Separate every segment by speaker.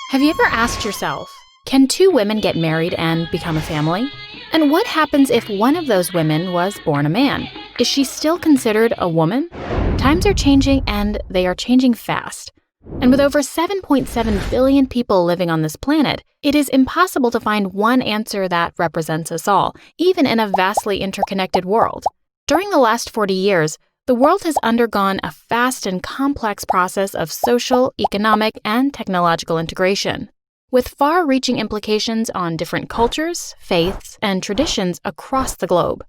Speaker 1: Have you ever asked yourself, can two women get married and become a family? And what happens if one of those women was born a man? Is she still considered a woman? Times are changing, and they are changing fast. And with over 7.7 billion people living on this planet, it is impossible to find one answer that represents us all, even in a vastly interconnected world. During the last 40 years, the world has undergone a vast and complex process of social, economic, and technological integration, with far-reaching implications on different cultures, faiths, and traditions across the globe.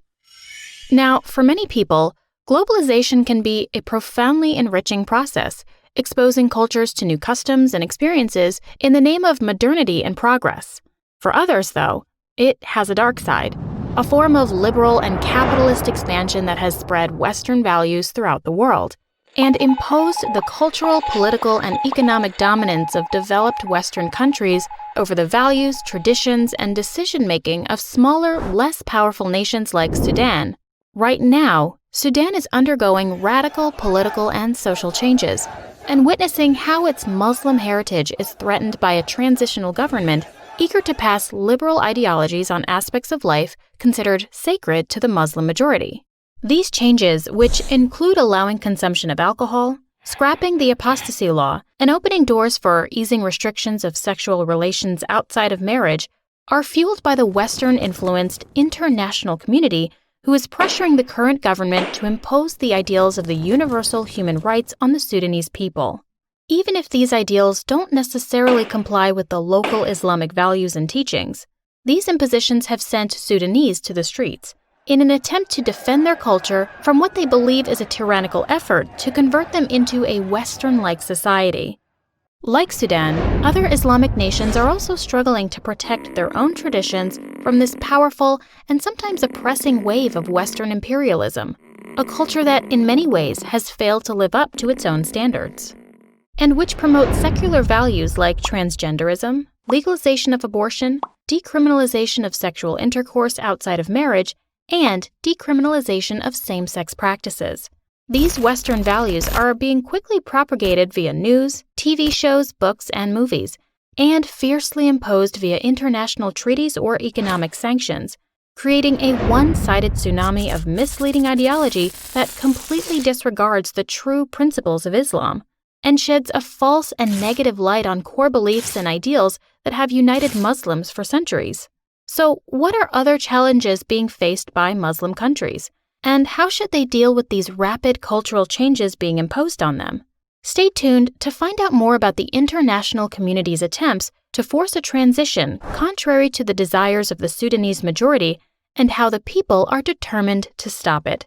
Speaker 1: Now, for many people, globalization can be a profoundly enriching process, exposing cultures to new customs and experiences in the name of modernity and progress. For others, though, it has a dark side, a form of liberal and capitalist expansion that has spread Western values throughout the world and imposed the cultural, political, and economic dominance of developed Western countries over the values, traditions, and decision-making of smaller, less powerful nations like Sudan. Right now, Sudan is undergoing radical political and social changes and witnessing how its Muslim heritage is threatened by a transitional government eager to pass liberal ideologies on aspects of life considered sacred to the Muslim majority. These changes, which include allowing consumption of alcohol, scrapping the apostasy law, and opening doors for easing restrictions of sexual relations outside of marriage, are fueled by the Western-influenced international community who is pressuring the current government to impose the ideals of the universal human rights on the Sudanese people. Even if these ideals don't necessarily comply with the local Islamic values and teachings, these impositions have sent Sudanese to the streets in an attempt to defend their culture from what they believe is a tyrannical effort to convert them into a Western-like society. Like Sudan, other Islamic nations are also struggling to protect their own traditions from this powerful and sometimes oppressing wave of Western imperialism, a culture that in many ways has failed to live up to its own standards, and which promotes secular values like transgenderism, legalization of abortion, decriminalization of sexual intercourse outside of marriage, and decriminalization of same-sex practices. These Western values are being quickly propagated via news, TV shows, books, and movies, and fiercely imposed via international treaties or economic sanctions, creating a one-sided tsunami of misleading ideology that completely disregards the true principles of Islam and sheds a false and negative light on core beliefs and ideals that have united Muslims for centuries. So, what are other challenges being faced by Muslim countries? And how should they deal with these rapid cultural changes being imposed on them? Stay tuned to find out more about the international community's attempts to force a transition contrary to the desires of the Sudanese majority and how the people are determined to stop it.